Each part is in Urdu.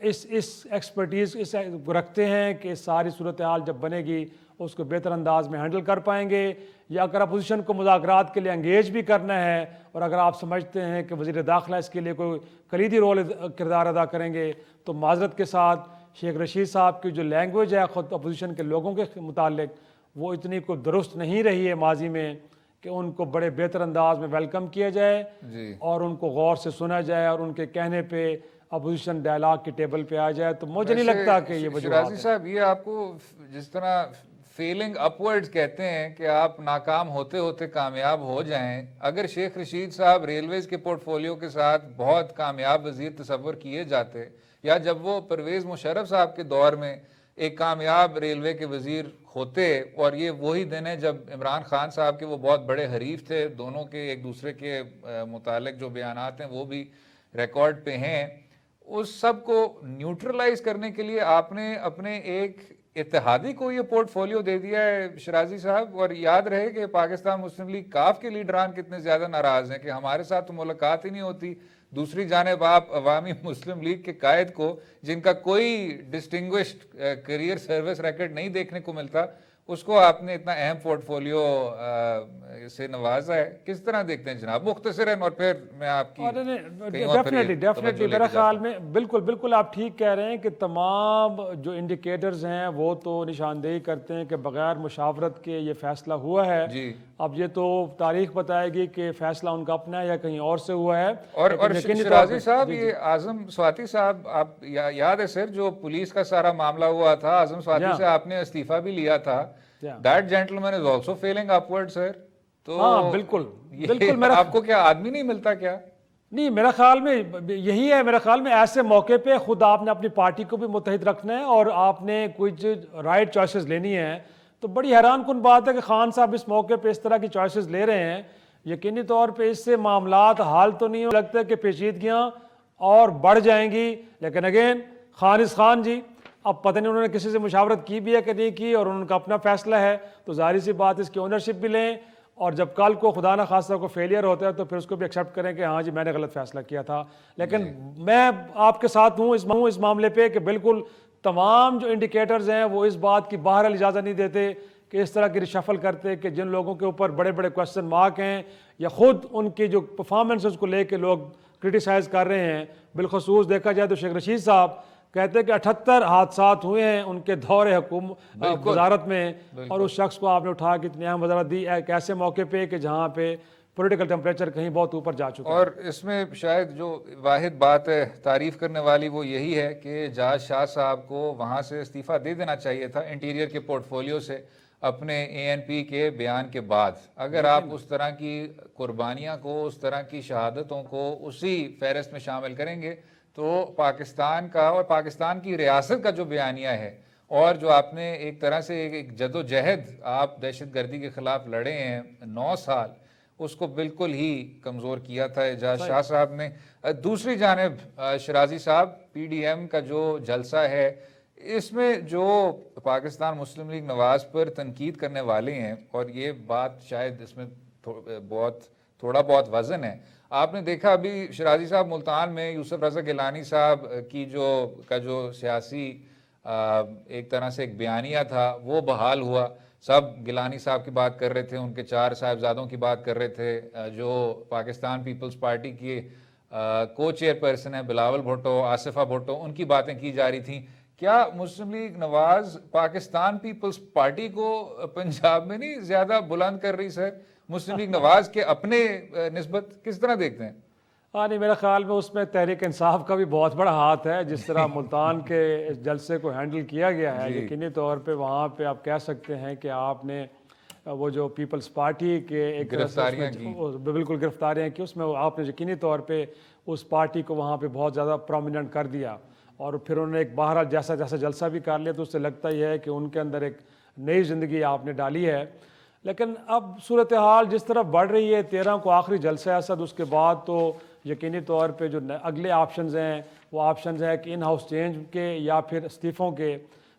اس ایکسپرٹیز اس رکھتے ہیں کہ ساری صورتحال جب بنے گی اس کو بہتر انداز میں ہینڈل کر پائیں گے، یا اگر اپوزیشن کو مذاکرات کے لیے انگیج بھی کرنا ہے اور اگر آپ سمجھتے ہیں کہ وزیر داخلہ اس کے لیے کوئی کلیدی رول کردار ادا کریں گے تو معذرت کے ساتھ شیخ رشید صاحب کی جو لینگویج ہے خود اپوزیشن کے لوگوں کے متعلق وہ اتنی کوئی درست نہیں رہی ہے ماضی میں کہ ان کو بڑے بہتر انداز میں ویلکم کیا جائے اور ان کو غور سے سنا جائے اور ان کے کہنے پہ اپوزیشن ڈائلاگ کی ٹیبل پہ آ جائے، تو مجھے نہیں لگتا کہ یہ شرازی صاحب یہ آپ کو جس طرح فیلنگ اپورڈز کہتے ہیں کہ آپ ناکام ہوتے ہوتے کامیاب ہو جائیں، اگر شیخ رشید صاحب ریلویز کے پورٹ فولیو کے ساتھ بہت کامیاب وزیر تصور کیے جاتے، یا جب وہ پرویز مشرف صاحب کے دور میں ایک کامیاب ریلوے کے وزیر ہوتے، اور یہ وہی دن ہے جب عمران خان صاحب کے وہ بہت بڑے حریف تھے، دونوں کے ایک دوسرے کے متعلق جو بیانات ہیں وہ بھی ریکارڈ پہ ہیں، اس سب کو نیوٹرلائز کرنے کے لیے آپ نے اپنے ایک اتحادی کو یہ پورٹ فولیو دے دیا ہے شرازی صاحب۔ اور یاد رہے کہ پاکستان مسلم لیگ کاف کے لیڈران کتنے زیادہ ناراض ہیں کہ ہمارے ساتھ تو ملاقات ہی نہیں ہوتی، دوسری جانب آپ عوامی مسلم لیگ کے قائد کو جن کا کوئی ڈسٹنگوشڈ کیریئر سروس ریکارڈ نہیں دیکھنے کو ملتا، اس کو آپ نے اتنا اہم پورٹ فولیو سے نوازا ہے، کس طرح دیکھتے ہیں جناب مختصراً؟ اور پھر میں آپ کی ڈیفینیٹلی میرا خیال میں بالکل آپ ٹھیک کہہ رہے ہیں کہ تمام جو انڈیکیٹرز ہیں وہ تو نشاندہی کرتے ہیں کہ بغیر مشاورت کے یہ فیصلہ ہوا ہے۔ اب یہ تو تاریخ بتائے گی کہ فیصلہ ان کا اپنا ہے یا کہیں اور سے ہوا ہے۔ اور شرازی صاحب یہ اعظم سواتی صاحب آپ یاد ہے سر جو پولیس کا سارا معاملہ ہوا تھا، اعظم سواتی سے آپ نے استعفیٰ بھی لیا تھا، that gentleman is also failing upward sir۔ تو ہاں بالکل آپ کو کیا آدمی نہیں ملتا کیا؟ نہیں میرا خیال میں یہی ہے، میرا خیال میں ایسے موقع پہ خود آپ نے اپنی پارٹی کو بھی متحد رکھنا ہے اور آپ نے کچھ رائٹ چوائسز لینی ہیں، تو بڑی حیران کن بات ہے کہ خان صاحب اس موقع پہ اس طرح کی چوائسز لے رہے ہیں، یقینی طور پہ اس سے معاملات حال تو نہیں ہو لگتا ہے کہ پیچیدگیاں اور بڑھ جائیں گی، لیکن اگین خان از خان جی، اب پتہ نہیں انہوں نے کسی سے مشاورت کی بھی ہے کہ نہیں کی اور ان کا اپنا فیصلہ ہے، تو ظاہر سی بات اس کی اونرشپ بھی لیں، اور جب کل کو خدا نہ خواستہ کو فیلئر ہوتا ہے تو پھر اس کو بھی ایکسیپٹ کریں کہ ہاں جی میں نے غلط فیصلہ کیا تھا۔ لیکن میں آپ کے ساتھ ہوں اس معاملے پہ کہ بالکل تمام جو انڈیکیٹرز ہیں وہ اس بات کی بہرحال اجازت نہیں دیتے کہ اس طرح کی ریشفل کرتے کہ جن لوگوں کے اوپر بڑے بڑے کوسچن مارک ہیں یا خود ان کی جو پرفارمنسز کو لے کے لوگ کرٹیسائز کر رہے ہیں، بالخصوص دیکھا جائے تو شیخ رشید صاحب کہتے ہیں کہ 78 حادثات ہوئے ہیں ان کے دور حکومت وزارت میں، اور اس شخص کو آپ نے اٹھا کے اتنی اہم وزارت دی ایک ایسے موقع پہ کہ جہاں پہ پولیٹیکل ٹیمپریچر کہیں بہت اوپر جا چکا ہے۔ اور اس میں شاید جو واحد بات ہے تعریف کرنے والی وہ یہی ہے کہ جاز شاہ صاحب کو وہاں سے استعفیٰ دے دینا چاہیے تھا انٹیریئر کے پورٹ فولیو سے اپنے ANP کے بیان کے بعد۔ اگر آپ اس طرح کی قربانیاں کو، اس طرح کی شہادتوں کو اسی فہرست میں شامل کریں گے تو پاکستان کا اور پاکستان کی ریاست کا جو بیانیہ ہے، اور جو آپ نے ایک طرح سے ایک جد و جہد آپ دہشت گردی کے خلاف لڑے ہیں 9 سال، اس کو بالکل ہی کمزور کیا تھا اعجاز شاہ صاحب نے۔ دوسری جانب شرازی صاحب PDM کا جو جلسہ ہے اس میں جو پاکستان مسلم لیگ نواز پر تنقید کرنے والے ہیں، اور یہ بات شاید اس میں تھوڑا بہت وزن ہے، آپ نے دیکھا ابھی شرازی صاحب ملتان میں یوسف رضا گیلانی صاحب کی جو سیاسی ایک طرح سے ایک بیانیہ تھا وہ بحال ہوا، سب گیلانی صاحب کی بات کر رہے تھے، ان کے 4 صاحبزادوں کی بات کر رہے تھے، جو پاکستان پیپلز پارٹی کی کو چیئر پرسن ہیں بلاول بھٹو، آصفہ بھٹو، ان کی باتیں کی جا رہی تھیں۔ کیا مسلم لیگ نواز پاکستان پیپلز پارٹی کو پنجاب میں نہیں زیادہ بلند کر رہی سر؟ مسلم لیگ نواز کے اپنے نسبت کس طرح دیکھتے ہیں؟ نہیں میرا خیال میں اس میں تحریک انصاف کا بھی بہت بڑا ہاتھ ہے، جس طرح ملتان کے اس جلسے کو ہینڈل کیا گیا ہے، یقینی طور پہ وہاں پہ آپ کہہ سکتے ہیں کہ آپ نے وہ جو پیپلز پارٹی کے ایک بالکل گرفتاریاں کی، اس میں آپ نے یقینی طور پہ اس پارٹی کو وہاں پہ بہت زیادہ پرومیننٹ کر دیا، اور پھر انہوں نے ایک بہرحال جیسا جلسہ بھی کر لیا تو اس سے لگتا ہی ہے کہ ان کے اندر ایک نئی زندگی آپ نے ڈالی ہے۔ لیکن اب صورتحال جس طرف بڑھ رہی ہے، 13 کو آخری جلسہ اسد، اس کے بعد تو یقینی طور پہ جو اگلے آپشنز ہیں وہ آپشنز ہیں کہ ان ہاؤس چینج کے یا پھر استعفوں کے۔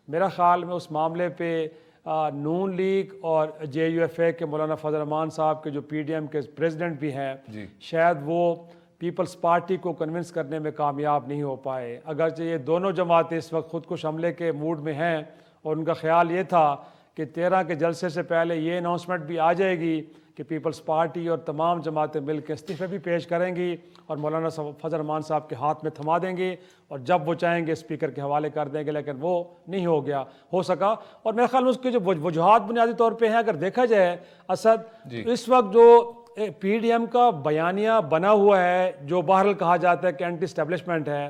میرا خیال میں اس معاملے پہ نون لیگ اور JUFA کے مولانا فضل الرحمان صاحب کے جو PDM کے پریزیڈنٹ بھی ہیں، شاید وہ پیپلز پارٹی کو کنونس کرنے میں کامیاب نہیں ہو پائے. اگرچہ یہ دونوں جماعتیں اس وقت خود کش حملے کے موڈ میں ہیں اور ان کا خیال یہ تھا کہ 13 کے جلسے سے پہلے یہ اناؤنسمنٹ بھی آ جائے گی کہ پیپلز پارٹی اور تمام جماعتیں مل کے استعفے بھی پیش کریں گی اور مولانا فضل الرحمان صاحب کے ہاتھ میں تھما دیں گے اور جب وہ چاہیں گے اسپیکر کے حوالے کر دیں گے, لیکن وہ نہیں ہو سکا. اور میرے خیال میں اس کے جو وجوہات بنیادی طور پہ ہیں, اگر دیکھا جائے اسد اس وقت جو پی ڈی ایم کا بیانیہ بنا ہوا ہے جو بہرحال کہا جاتا ہے کہ اینٹی اسٹیبلشمنٹ ہے,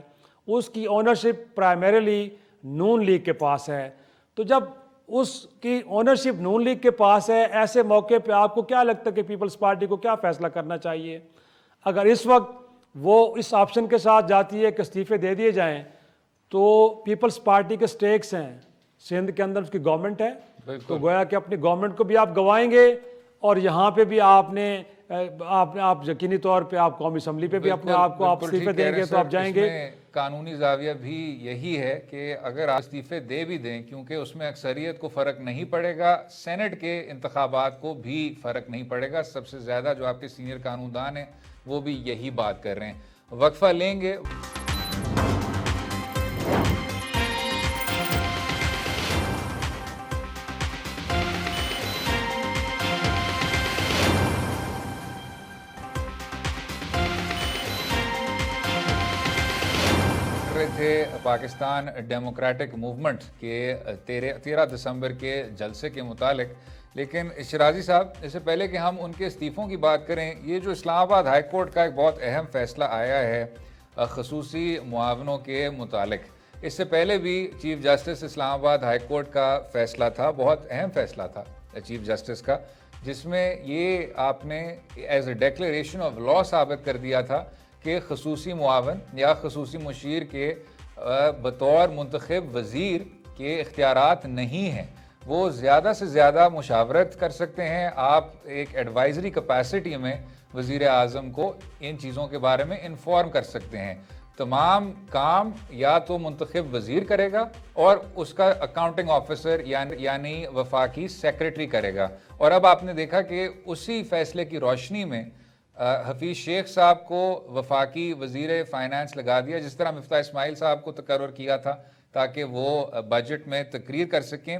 اس کی اونرشپ پرائمریلی نون لیگ کے پاس ہے. تو جب اس کی اونرشپ نون لیگ کے پاس ہے, ایسے موقع پہ آپ کو کیا لگتا ہے کہ پیپلز پارٹی کو کیا فیصلہ کرنا چاہیے؟ اگر اس وقت وہ اس آپشن کے ساتھ جاتی ہے کہ استعفے دے دیے جائیں تو پیپلز پارٹی کے سٹیکس ہیں, سندھ کے اندر اس کی گورنمنٹ ہے, تو گویا کہ اپنی گورنمنٹ کو بھی آپ گوائیں گے اور یہاں پہ بھی آپ یقینی طور پہ آپ قومی اسمبلی پہ بھی اپنے آپ کو آپ استعفے دیں گے تو آپ جائیں گے. قانونی زاویہ بھی یہی ہے کہ اگر آپ استعفے دے بھی دیں, کیونکہ اس میں اکثریت کو فرق نہیں پڑے گا, سینٹ کے انتخابات کو بھی فرق نہیں پڑے گا. سب سے زیادہ جو آپ کے سینئر قانون دان ہیں وہ بھی یہی بات کر رہے ہیں. وقفہ لیں گے. تھے پاکستان ڈیموکریٹک موومنٹ کے 13 دسمبر کے جلسے کے متعلق, لیکن شرازی صاحب اس سے پہلے کہ ہم ان کے استعفوں کی بات کریں, یہ جو اسلام آباد ہائی کورٹ کا ایک بہت اہم فیصلہ آیا ہے خصوصی معاونوں کے متعلق, اس سے پہلے بھی چیف جسٹس اسلام آباد ہائی کورٹ کا فیصلہ تھا, بہت اہم فیصلہ تھا چیف جسٹس کا, جس میں یہ آپ نے as a declaration of law ثابت کر دیا تھا کہ خصوصی معاون یا خصوصی مشیر کے بطور منتخب وزیر کے اختیارات نہیں ہیں. وہ زیادہ سے زیادہ مشاورت کر سکتے ہیں. آپ ایک ایڈوائزری کیپیسٹی میں وزیر اعظم کو ان چیزوں کے بارے میں انفارم کر سکتے ہیں. تمام کام یا تو منتخب وزیر کرے گا اور اس کا اکاؤنٹنگ آفیسر یعنی وفاقی سیکرٹری کرے گا. اور اب آپ نے دیکھا کہ اسی فیصلے کی روشنی میں حفیظ شیخ صاحب کو وفاقی وزیر فائنانس لگا دیا, جس طرح مفتاح اسماعیل صاحب کو تقرر کیا تھا تاکہ وہ بجٹ میں تقریر کر سکیں.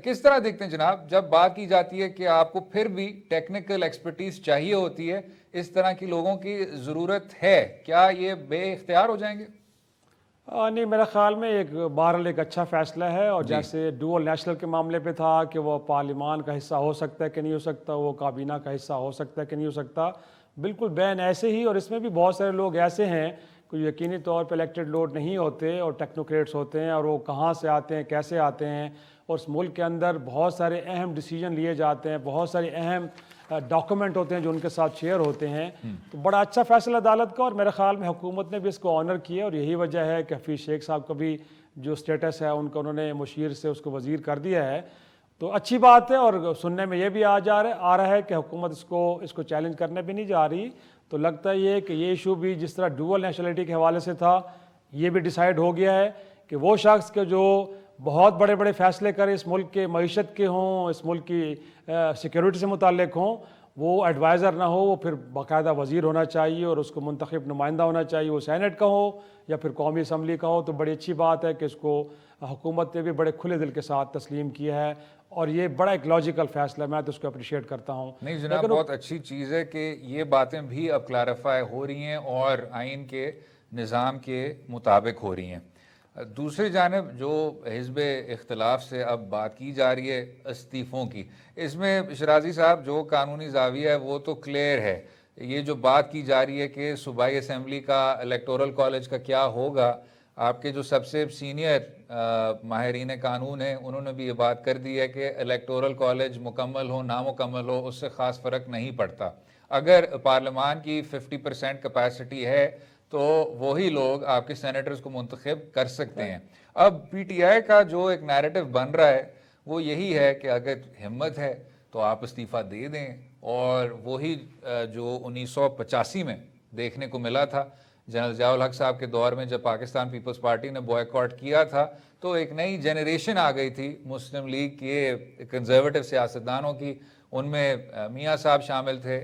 کس طرح دیکھتے ہیں جناب, جب بات کی جاتی ہے کہ آپ کو پھر بھی ٹیکنیکل ایکسپرٹیز چاہیے ہوتی ہے, اس طرح کی لوگوں کی ضرورت ہے, کیا یہ بے اختیار ہو جائیں گے؟ نہیں, میرے خیال میں بہرحال ایک اچھا فیصلہ ہے. اور جیسے ڈوول نیشنل کے معاملے پہ تھا کہ وہ پارلیمان کا حصہ ہو سکتا ہے کہ نہیں ہو سکتا, وہ کابینہ کا حصہ ہو سکتا ہے کہ نہیں ہو سکتا, بالکل بین ایسے ہی. اور اس میں بھی بہت سارے لوگ ایسے ہیں کہ یقینی طور پہ الیکٹڈ لوڈ نہیں ہوتے اور ٹیکنوکریٹس ہوتے ہیں, اور وہ کہاں سے آتے ہیں, کیسے آتے ہیں, اور اس ملک کے اندر بہت سارے اہم ڈیسیجن لیے جاتے ہیں, بہت سارے اہم ڈاکومنٹ ہوتے ہیں جو ان کے ساتھ شیئر ہوتے ہیں. تو بڑا اچھا فیصلہ عدالت کا, اور میرے خیال میں حکومت نے بھی اس کو آنر کیا, اور یہی وجہ ہے کہ حفیظ شیخ صاحب کا بھی جو سٹیٹس ہے ان کا انہوں نے مشیر سے اس کو وزیر کر دیا ہے. تو اچھی بات ہے. اور سننے میں یہ بھی آ رہا ہے کہ حکومت اس کو چیلنج کرنے بھی نہیں جا رہی. تو لگتا ہے یہ کہ یہ ایشو بھی جس طرح ڈوول نیشنلٹی کے حوالے سے تھا, یہ بھی ڈیسائیڈ ہو گیا ہے کہ وہ شخص کے جو بہت بڑے بڑے فیصلے کرے, اس ملک کے معیشت کے ہوں, اس ملک کی سیکیورٹی سے متعلق ہوں, وہ ایڈوائزر نہ ہو, وہ پھر باقاعدہ وزیر ہونا چاہیے اور اس کو منتخب نمائندہ ہونا چاہیے, وہ سینٹ کا ہو یا پھر قومی اسمبلی کا ہو. تو بڑی اچھی بات ہے کہ اس کو حکومت نے بھی بڑے کھلے دل کے ساتھ تسلیم کیا ہے, اور یہ بڑا ایک لاجیکل فیصلہ ہے, میں تو اس کو اپریشیٹ کرتا ہوں. نہیں جناب, بہت اچھی چیز ہے کہ یہ باتیں بھی اب کلیریفائی ہو رہی ہیں اور آئین کے نظام کے مطابق ہو رہی ہیں. دوسری جانب جو حزب اختلاف سے اب بات کی جا رہی ہے استعفوں کی, اس میں شرازی صاحب جو قانونی زاویہ ہے وہ تو کلیئر ہے. یہ جو بات کی جا رہی ہے کہ صوبائی اسمبلی کا الیکٹورل کالج کا کیا ہوگا, آپ کے جو سب سے سینئر ماہرین قانون ہیں انہوں نے بھی یہ بات کر دی ہے کہ الیکٹورل کالج مکمل ہو نامکمل ہو اس سے خاص فرق نہیں پڑتا. اگر پارلیمان کی 50% کیپیسٹی ہے تو وہی لوگ آپ کے سینیٹرز کو منتخب کر سکتے ہیں. اب پی ٹی آئی کا جو ایک نیریٹو بن رہا ہے وہ یہی ہے کہ اگر ہمت ہے تو آپ استعفیٰ دے دیں, اور وہی جو 1985 میں دیکھنے کو ملا تھا جنرل ضیاء الحق صاحب کے دور میں, جب پاکستان پیپلز پارٹی نے بوائیکاٹ کیا تھا تو ایک نئی جنریشن آ گئی تھی مسلم لیگ کے کنزرویٹو سیاستدانوں کی. ان میں میاں صاحب شامل تھے,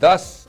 10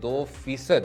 2%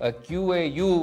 QAU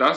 10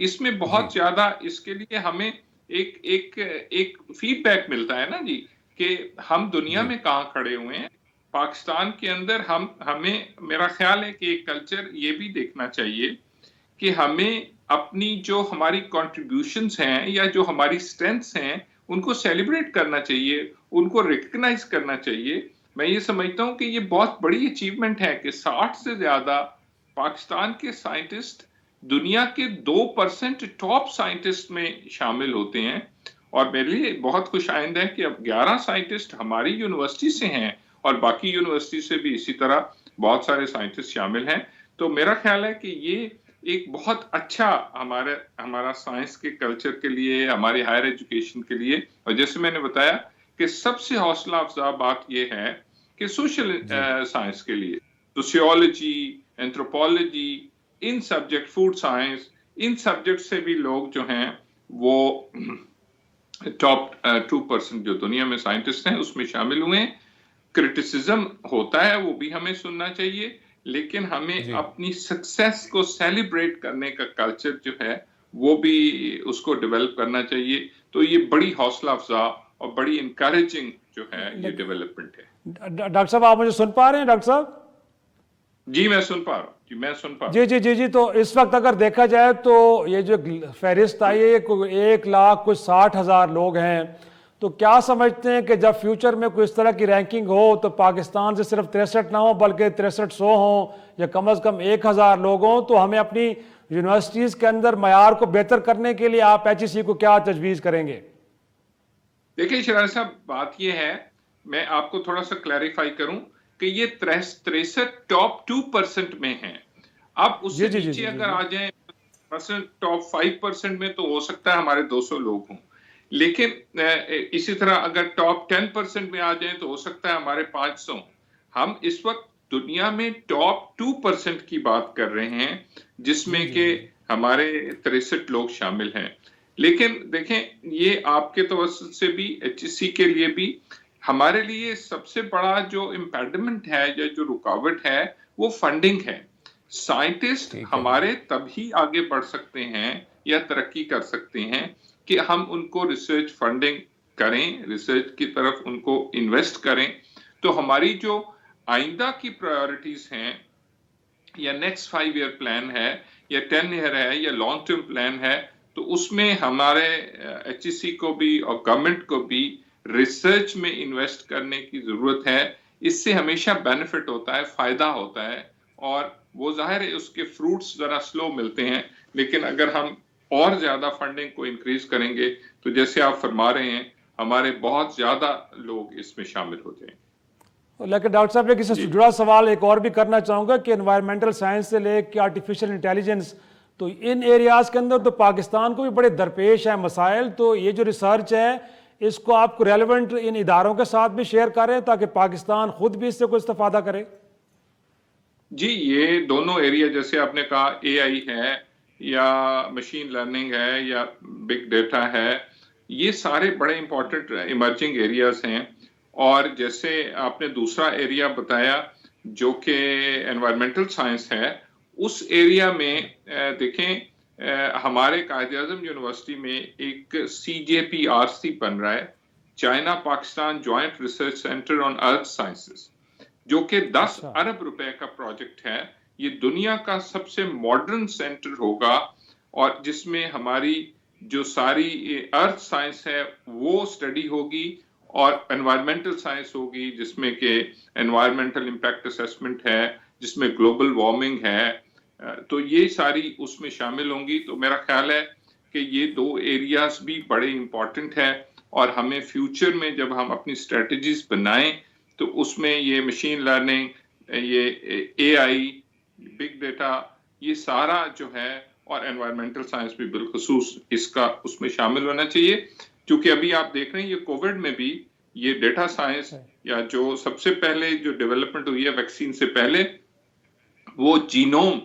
اس میں بہت زیادہ اس کے لیے ہمیں ایک فیڈ بیک ملتا ہے نا جی کہ ہم دنیا میں کہاں کھڑے ہوئے ہیں. پاکستان کے اندر ہمیں میرا خیال ہے کہ ایک کلچر یہ بھی دیکھنا چاہیے کہ ہمیں اپنی جو ہماری کنٹریبیوشنز ہیں یا جو ہماری اسٹرینتھس ہیں ان کو سیلیبریٹ کرنا چاہیے, ان کو ریکگنائز کرنا چاہیے. میں یہ سمجھتا ہوں کہ یہ بہت بڑی اچیومنٹ ہے کہ 60 سے زیادہ پاکستان کے سائنٹسٹ دنیا کے 2% ٹاپ سائنٹسٹ میں شامل ہوتے ہیں, اور میرے لیے بہت خوش آئند ہے کہ اب 11 سائنٹسٹ ہماری یونیورسٹی سے ہیں اور باقی یونیورسٹی سے بھی اسی طرح بہت سارے سائنٹسٹ شامل ہیں. تو میرا خیال ہے کہ یہ ایک بہت اچھا ہمارا سائنس کے کلچر کے لیے, ہماری ہائر ایجوکیشن کے لیے. اور جیسے میں نے بتایا کہ سب سے حوصلہ افزا بات یہ ہے کہ سوشل سائنس کے لیے سوشیولوجی, اینتھروپولوجی, ان سبجیکٹ, فوڈ سائنس, ان سبجیکٹ سے بھی لوگ جو ہیں وہ ٹاپ 2% جو دنیا میں سائنٹسٹ ہیں اس میں شامل ہوئے ہیں. کرٹیسزم ہوتا ہے وہ بھی ہمیں سننا چاہیے, لیکن ہمیں اپنی سکسیس کو سیلیبریٹ کرنے کا کلچر جو ہے وہ بھی اس کو ڈیولپ کرنا چاہیے. تو یہ بڑی حوصلہ افزا اور بڑی انکریجنگ جو ہے یہ ڈیولپمنٹ ہے. ڈاکٹر صاحب آپ مجھے سن پا رہے ہیں ڈاکٹر صاحب؟ جی میں سن پا رہا ہوں, میں سن پا رہا ہوں. جی. تو اس وقت اگر دیکھا جائے تو یہ جو فہرست آئی ہے 1,60,000 لوگ ہیں, تو کیا سمجھتے ہیں کہ جب فیوچر میں کوئی اس طرح کی رینکنگ ہو تو پاکستان سے صرف 63 نہ ہوں بلکہ 6300 ہوں یا کم از کم 1000 لوگ ہوں, تو ہمیں اپنی یونیورسٹیز کے اندر معیار کو بہتر کرنے کے لیے آپ HEC کو کیا تجویز کریں گے؟ دیکھیں شرار صاحب, بات یہ ہے, میں آپ کو تھوڑا سا کلیریفائی کروں کہ یہ 63 ٹاپ 2% میں ہیں. اب اس سے نیچے اگر آ جائیں مثلا ٹاپ 5% میں تو ہو سکتا ہے ہمارے 200 لوگ ہوں, لیکن اسی طرح اگر ٹاپ 10% میں آ جائیں تو ہو سکتا ہے ہمارے 500. ہم اس وقت دنیا میں ٹاپ 2% کی بات کر رہے ہیں جس میں کہ ہمارے 63 لوگ شامل ہیں. لیکن دیکھیں یہ آپ کے توسط سے بھی HEC کے لیے بھی ہمارے لیے سب سے بڑا جو امپیڈمنٹ ہے یا جو رکاوٹ ہے وہ فنڈنگ ہے. سائنٹسٹ ہمارے تبھی آگے بڑھ سکتے ہیں یا ترقی کر سکتے ہیں کہ ہم ان کو ریسرچ فنڈنگ کریں, ریسرچ کی طرف ان کو انویسٹ کریں. تو ہماری جو آئندہ کی پرائیورٹیز ہیں یا نیکسٹ 5 ایئر پلان ہے یا 10 ایئر ہے یا لانگ ٹرم پلان ہے, تو اس میں ہمارے HEC کو بھی اور گورنمنٹ کو بھی ریسرچ میں انویسٹ کرنے کی ضرورت ہے. اس سے ہمیشہ بینیفٹ ہوتا ہے, فائدہ ہوتا ہے, اور وہ ظاہر ہے اس کے فروٹس ذرا سلو ملتے ہیں, لیکن اگر ہم اور زیادہ فنڈنگ کو انکریز کریں گے تو جیسے آپ فرما رہے ہیں ہمارے بہت زیادہ لوگ اس میں شامل ہو جائیں. لیکن ڈاکٹر صاحب ایک اس سے جڑا سوال ایک اور بھی کرنا چاہوں گا کہ انوائرمنٹل سائنس سے لے کے آرٹیفیشل انٹیلیجنس, تو ان ایریاز کے اندر تو پاکستان کو بھی بڑے درپیش ہیں مسائل. تو یہ جو ریسرچ ہے اس کو آپ کو ریلیونٹ ان اداروں کے ساتھ بھی شیئر کریں تاکہ پاکستان خود بھی اس سے کوئی استفادہ کرے. جی یہ دونوں ایریا جیسے آپ نے کہا AI ہے یا مشین لرننگ ہے یا بگ ڈیٹا ہے, یہ سارے بڑے امپورٹنٹ ایمرجنگ ایریاز ہیں. اور جیسے آپ نے دوسرا ایریا بتایا جو کہ انوائرمنٹل سائنس ہے, اس ایریا میں دیکھیں ہمارے قائد اعظم یونیورسٹی میں ایک CJPRC بن رہا ہے, China Pakistan joint research centre on earth sciences, جو کہ 10 ارب روپے کا پروجیکٹ ہے. یہ دنیا کا سب سے ماڈرن سینٹر ہوگا اور جس میں ہماری جو ساری ارتھ سائنس ہے وہ اسٹڈی ہوگی اور انوائرمنٹل سائنس ہوگی جس میں کہ انوائرمنٹل امپیکٹ اسیسمنٹ ہے, جس میں گلوبل وارمنگ ہے. تو یہ ساری اس میں شامل ہوں گی. تو میرا خیال ہے کہ یہ 2 ایریاز بھی بڑے امپورٹنٹ ہے, اور ہمیں فیوچر میں جب ہم اپنی اسٹریٹجیز بنائیں تو اس میں یہ مشین لرننگ, یہ AI, بگ ڈیٹا, یہ سارا جو ہے, اور انوائرمنٹل سائنس بھی بالخصوص اس میں شامل ہونا چاہیے. کیونکہ ابھی آپ دیکھ رہے ہیں یہ کووڈ میں بھی یہ ڈیٹا سائنس یا جو سب سے پہلے جو ڈیولپمنٹ ہوئی ہے ویکسین سے پہلے, وہ جینوم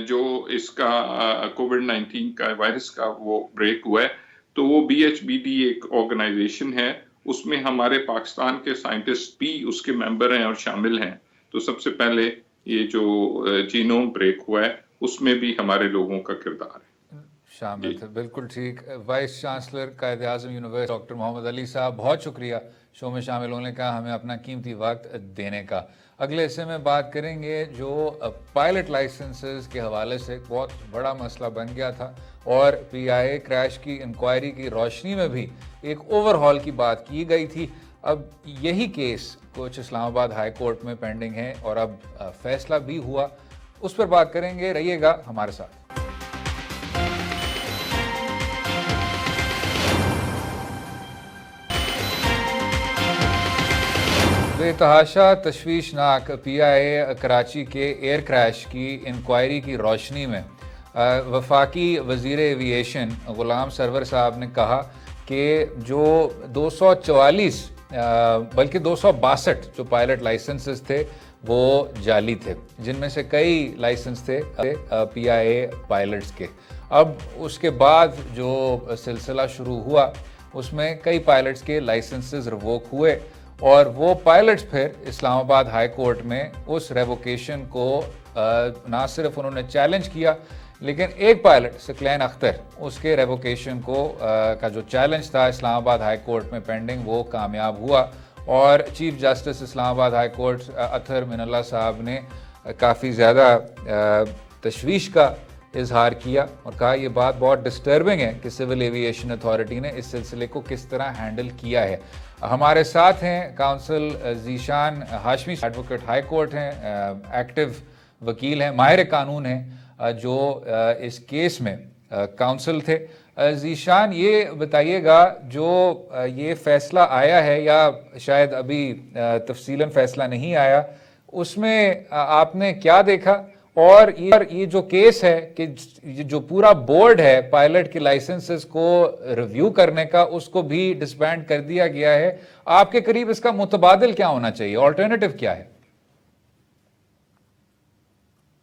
جو اس کا کووڈ-19 کا وائرس کا وہ بریک ہوا ہے, تو وہ BHBD ایک آرگنائزیشن ہے, اس میں ہمارے پاکستان کے سائنٹسٹ بھی اس کے ممبر ہیں اور شامل ہیں. تو سب سے پہلے یہ جو جینوم بریک ہوا ہے اس میں بھی ہمارے لوگوں کا کردار ہے. شامل تھے. بالکل ٹھیک. Vice chancellor Quaid Azam university doctor محمد علی صاحب، بہت شکریہ شو میں شامل ہونے کا، ہمیں اپنا قیمتی وقت دینے کا. اگلے حصے میں بات کریں گے جو پائلٹ لائسنسز کے حوالے سے بہت بڑا مسئلہ بن گیا تھا، اور پی آئی اے کریش کی انکوائری کی روشنی میں بھی ایک اوور ہال کی بات کی گئی تھی. اب یہی کیس کچھ اسلام آباد ہائی کورٹ میں پینڈنگ ہے اور اب فیصلہ بھی ہوا، اس پر بات کریں گے. رہیے گا ہمارے ساتھ. بے تحاشا تشویشناک پی آئی اے کراچی کے ایئر کریش کی انکوائری کی روشنی میں وفاقی وزیر ایوییشن غلام سرور صاحب نے کہا کہ جو 244 بلکہ 262 جو پائلٹ لائسنسز تھے وہ جعلی تھے، جن میں سے کئی لائسنس تھے پی آئی اے پائلٹس کے. اب اس کے بعد جو سلسلہ شروع ہوا اس میں کئی پائلٹس کے لائسنسز ریووک ہوئے، اور وہ پائلٹس پھر اسلام آباد ہائی کورٹ میں اس ریووکیشن کو نہ صرف انہوں نے چیلنج کیا، لیکن ایک پائلٹ ثقلین اختر، اس کے ریووکیشن کو کا جو چیلنج تھا اسلام آباد ہائی کورٹ میں پینڈنگ، وہ کامیاب ہوا. اور چیف جسٹس اسلام آباد ہائی کورٹ اطہر من اللہ صاحب نے کافی زیادہ تشویش کا اظہار کیا اور کہا یہ بات بہت ڈسٹربنگ ہے کہ سول ایوییشن اتھارٹی نے اس سلسلے کو کس طرح ہینڈل کیا ہے. ہمارے ساتھ ہیں council Zeeshan Hashmi, advocate high court ہیں، ایکٹیو وکیل ہیں، ماہر قانون ہیں، جو اس کیس میں کاؤنسل تھے. ذیشان، یہ بتائیے گا جو یہ فیصلہ آیا ہے یا شاید ابھی تفصیلاً فیصلہ نہیں آیا، اس میں آپ نے کیا دیکھا، اور یہ جو کیس ہے کہ جو پورا بورڈ ہے پائلٹ کے لائسنسز کو ریویو کرنے کا، اس کو بھی ڈسبینڈ کر دیا گیا ہے، آپ کے قریب اس کا متبادل کیا ہونا چاہیے، آلٹرنیٹو کیا ہے؟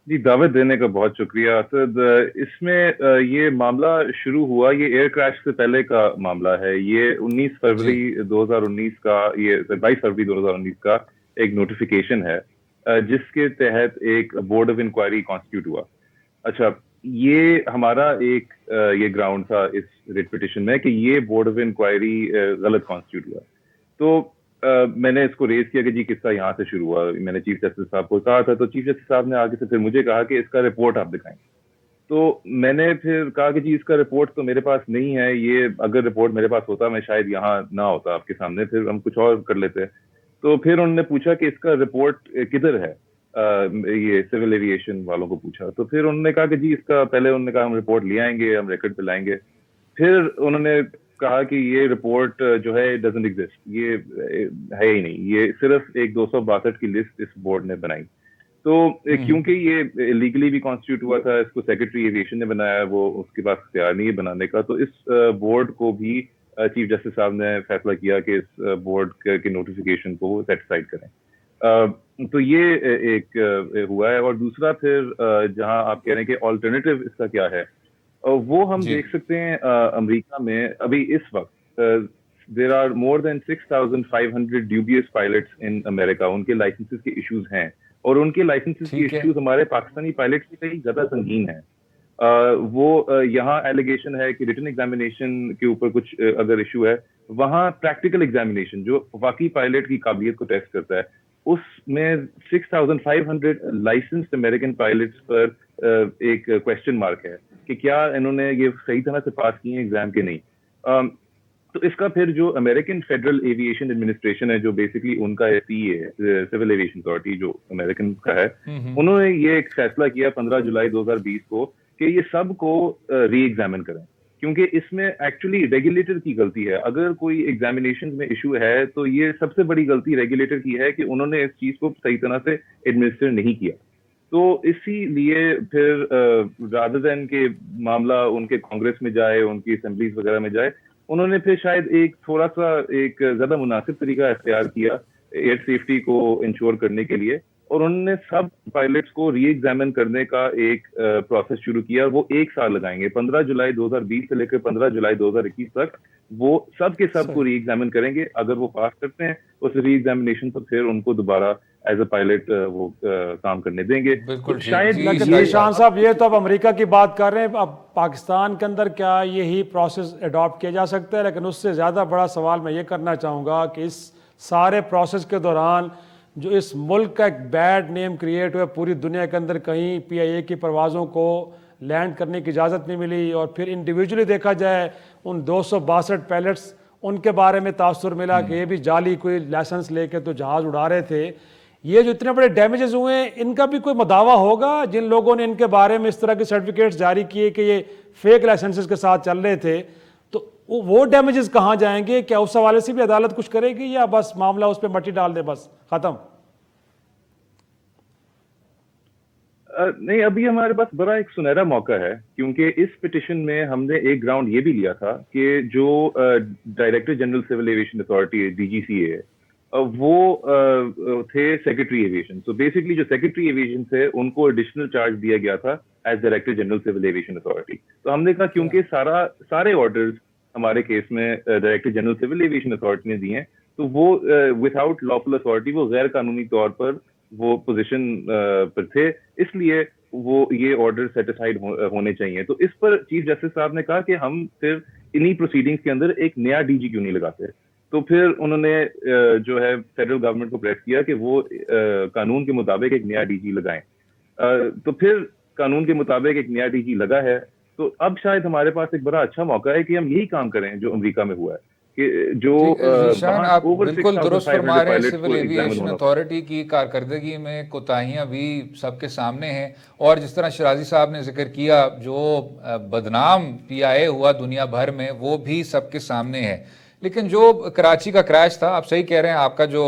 جی، دعوت دینے کا بہت شکریہ اسد. اس میں یہ معاملہ شروع ہوا، یہ ایئر کریش سے پہلے کا معاملہ ہے. یہ 19 فروری 2019 کا، یہ 22 فروری 2019 کا ایک نوٹیفیکیشن ہے جس کے تحت ایک بورڈ آف انکوائری کانسٹیٹیوٹ ہوا. اچھا، یہ ہمارا ایک یہ گراؤنڈ تھا اس ریٹ پٹیشن میں کہ یہ بورڈ آف انکوائری غلط کانسٹیٹیوٹ ہوا. تو میں نے اس کو ریز کیا کہ جی قصہ یہاں سے شروع ہوا. میں نے چیف جسٹس صاحب کو کہا تھا، تو چیف جسٹس صاحب نے آگے سے پھر مجھے کہا کہ اس کا رپورٹ آپ دکھائیں. تو میں نے پھر کہا کہ جی اس کا رپورٹ تو میرے پاس نہیں ہے، یہ اگر رپورٹ میرے پاس ہوتا میں شاید یہاں نہ ہوتا آپ کے سامنے، پھر ہم کچھ اور کر لیتے. تو پھر انہوں نے پوچھا کہ اس کا رپورٹ کدھر ہے، یہ سول ایوییشن والوں کو پوچھا. تو پھر انہوں نے کہا کہ جی اس کا پہلے انہوں نے کہا ہم رپورٹ لے آئیں گے، ہم ریکارڈ پہ لائیں گے. پھر انہوں نے کہا کہ یہ رپورٹ جو ہے ڈزنٹ ایگزسٹ، یہ ہے ہی نہیں، یہ صرف ایک 262 کی لسٹ اس بورڈ نے بنائی. تو کیونکہ یہ لیگلی بھی کانسٹیٹیوٹ ہوا تھا، اس کو سیکرٹری ایویشن نے بنایا، وہ اس کے پاس اختیار نہیں ہے بنانے کا، تو اس بورڈ کو بھی چیف جسٹس صاحب نے فیصلہ کیا کہ اس بورڈ کے نوٹیفیکیشن کو وہ سیٹ اسائڈ کریں. تو یہ ایک ہوا ہے. اور دوسرا پھر جہاں آپ کہہ رہے ہیں کہ آلٹرنیٹو اس کا کیا ہے، وہ ہم دیکھ سکتے ہیں امریکہ میں ابھی اس وقت there are more than 6,500 dubious pilots in America. ان کے لائسنسز کے ایشوز ہیں، اور ان کے لائسنسز کے ایشوز ہمارے پاکستانی پائلٹ سے کئی زیادہ سنگین ہیں. وہ یہاں ایلیگیشن ہے کہ ریٹن ایگزامینیشن کے اوپر کچھ اگر ایشو ہے، وہاں پریکٹیکل ایگزامینیشن جو واقعی پائلٹ کی قابلیت کو ٹیسٹ کرتا ہے، اس میں 6,500 لائسنسڈ امریکن پائلٹس پر ایک کویسچن مارک ہے کہ کیا انہوں نے یہ صحیح طرح سے پاس کیے ہیں ایگزام کے نہیں. تو اس کا پھر جو امریکن فیڈرل ایوییشن ایڈمنسٹریشن ہے، جو بیسکلی ان کا پی اے سول ایوییشن اتھارٹی جو امریکن کا ہے، انہوں نے یہ ایک فیصلہ کیا 15 جولائی 2020 کو کہ یہ سب کو ری ایگزامن کریں، کیونکہ اس میں ایکچولی ریگولیٹر کی غلطی ہے. اگر کوئی ایگزامینیشن میں ایشو ہے تو یہ سب سے بڑی غلطی ریگولیٹر کی ہے کہ انہوں نے اس چیز کو صحیح طرح سے ایڈمنسٹر نہیں کیا. تو اسی لیے پھر رادر دین کہ معاملہ ان کے کانگریس میں جائے، ان کی اسمبلیز وغیرہ میں جائے، انہوں نے پھر شاید ایک تھوڑا سا ایک زیادہ مناسب طریقہ اختیار کیا ایئر سیفٹی کو انشور کرنے کے لیے، اور انہوں نے سب پائلٹس کو ری ایگزامن کرنے کا ایک پروسیس شروع کیا. وہ 1 سال لگائیں گے، 15 جولائی 2020 سے لے کر 15 جولائی 2021 تک وہ سب کے سب کو ری ایگزامن کریں گے. اگر وہ پاس کرتے ہیں اس ری ایگزامینیشن پر پھر ان کو دوبارہ ایز اے پائلٹ وہ کام کرنے دیں گے. شاید شان صاحب یہ تو اب امریکہ کی بات کر رہے ہیں, اب پاکستان کے اندر کیا یہی پروسیس اڈاپٹ کیا جا سکتا ہے؟ لیکن اس سے زیادہ بڑا سوال میں یہ کرنا چاہوں گا کہ اس سارے پروسیس کے دوران جو اس ملک کا ایک بیڈ نیم کریٹ ہوا پوری دنیا کے اندر, کہیں PIA کی پروازوں کو لینڈ کرنے کی اجازت نہیں ملی, اور پھر انڈیویجولی دیکھا جائے ان 262 پائلٹس ان کے بارے میں تاثر ملا کہ یہ بھی جعلی کوئی لائسنس لے کے تو جہاز اڑا رہے تھے. یہ جو اتنے بڑے ڈیمیجز ہوئے ہیں ان کا بھی کوئی مداوع ہوگا جن لوگوں نے ان کے بارے میں اس طرح کے سرٹیفکیٹس جاری کیے کہ یہ فیک لائسنسز کے ساتھ چل رہے تھے, تو وہ ڈیمیجز کہاں جائیں گے؟ کیا اس حوالے سے بھی عدالت کچھ کرے گی یا بس معاملہ اس پہ مٹی ڈال دے بس ختم؟ نہیں, ابھی ہمارے پاس بڑا ایک سنہرا موقع ہے, کیونکہ اس پٹیشن میں ہم نے ایک گراؤنڈ یہ بھی لیا تھا کہ جو director general civil aviation authority ہے DGCA, وہ تھے سیکرٹری ایویشن. تو بیسکلی جو سیکرٹری ایویشن تھے ان کو ایڈیشنل چارج دیا گیا تھا as director general civil aviation authority. تو ہم نے کہا کیونکہ سارے آرڈرز ہمارے کیس میں director general civil aviation authority نے دیے ہیں, تو وہ ود آؤٹ لافل اتھارٹی وہ غیر قانونی طور پر وہ پوزیشن پر تھے, اس لیے وہ یہ آرڈر سیٹسفائڈ ہونے چاہیے. تو اس پر چیف جسٹس صاحب نے کہا کہ ہم پھر انہی پروسیڈنگز کے اندر ایک نیا DG کیوں نہیں لگاتے. تو پھر انہوں نے جو ہے فیڈرل گورنمنٹ کو پریس کیا کہ وہ قانون کے مطابق ایک نیا DG لگائیں. تو پھر قانون کے مطابق ایک نیا DG لگا ہے. تو اب شاید ہمارے پاس ایک بڑا اچھا موقع ہے کہ ہم یہی کام کریں جو امریکہ میں ہوا ہے, کہ جو آپ بالکل درست فرما رہے ہیں. سول ایویشن اتھارٹی کی کارکردگی میں کوتاہیاں بھی سب کے سامنے ہیں, اور جس طرح شرازی صاحب نے ذکر کیا جو بدنام PIA ہوا دنیا بھر میں وہ بھی سب کے سامنے ہے. لیکن جو کراچی کا کریش تھا, آپ صحیح کہہ رہے ہیں, آپ کا جو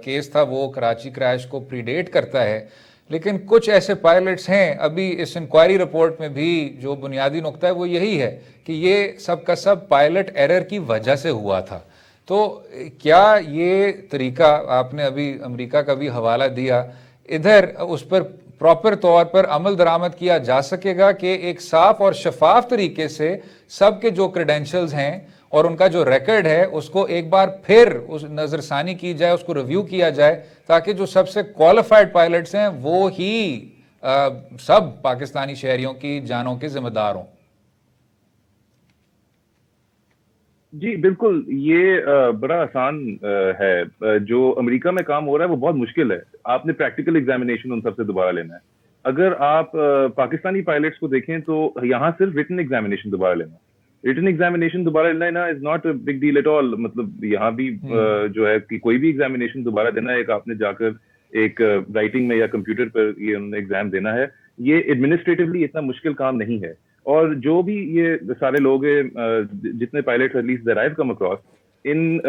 کیس تھا وہ کراچی کریش کو پریڈیٹ کرتا ہے, لیکن کچھ ایسے پائلٹس ہیں ابھی اس انکوائری رپورٹ میں بھی جو بنیادی نقطہ ہے وہ یہی ہے کہ یہ سب کا سب پائلٹ ایرر کی وجہ سے ہوا تھا. تو کیا یہ طریقہ آپ نے ابھی امریکہ کا بھی حوالہ دیا, ادھر اس پر پراپر طور پر عمل درآمد کیا جا سکے گا کہ ایک صاف اور شفاف طریقے سے سب کے جو کریڈینشلز ہیں اور ان کا جو ریکارڈ ہے اس کو ایک بار پھر اس نظر ثانی کی جائے, اس کو ریویو کیا جائے, تاکہ جو سب سے کوالیفائڈ پائلٹس ہیں وہ ہی سب پاکستانی شہریوں کی جانوں کے ذمہ دار ہوں؟ جی بالکل, یہ بڑا آسان ہے. جو امریکہ میں کام ہو رہا ہے وہ بہت مشکل ہے. آپ نے پریکٹیکل ایگزامینیشن ان سب سے دوبارہ لینا ہے. اگر آپ پاکستانی پائلٹس کو دیکھیں تو یہاں صرف ریٹن ایگزامینیشن دوبارہ لینا. ریٹن ایگزامینیشن دوبارہ لینا is not a big deal at all. مطلب یہاں بھی جو ہے کہ کوئی بھی ایگزامینیشن دوبارہ دینا ہے, ایک آپ نے جا کر ایک رائٹنگ میں یا کمپیوٹر پر یہ انہوں نے ایگزام دینا ہے. یہ ایڈمنسٹریٹولی اتنا مشکل کام نہیں ہے. اور جو بھی یہ سارے لوگ ہیں جتنے pilot at least there I have come across in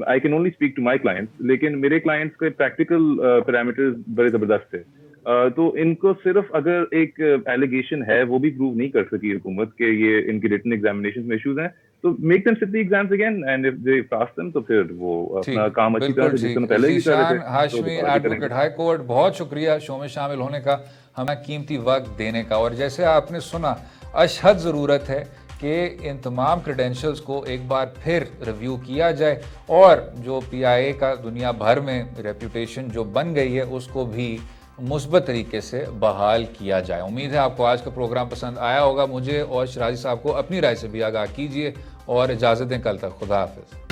I can only speak to my clients, لیکن میرے کلائنٹس کے پریکٹیکل پیرامیٹرز بڑے زبردست تھے. تو ان کو صرف اگر ایک ایلیگیشن ہے وہ بھی پروو نہیں کر سکی حکومت کہ یہ ان کی ریٹن ایگزامینیشن میں ایشوز ہیں, تو make them sit the exams again and if they pass them تو پھر وہ اپنا کام اچھی طرح سے جس طرح پہلے بھی کر رہے تھے. ہاشمی ایڈوکیٹ ہائی کورٹ, بہت شکریہ شو میں شامل ہونے کا, ہمیں قیمتی وقت دینے کا. اور جیسے آپ نے سنا, اشحد ضرورت ہے کہ ان تمام کریڈینشلز کو ایک بار پھر ریویو کیا جائے اور جو PIA کا دنیا بھر میں ریپوٹیشن جو بن گئی ہے اس کو بھی مثبت طریقے سے بحال کیا جائے. امید ہے آپ کو آج کا پروگرام پسند آیا ہوگا. مجھے اور شرازی صاحب کو اپنی رائے سے بھی آگاہ کیجیے اور اجازت دیں کل تک. خدا حافظ.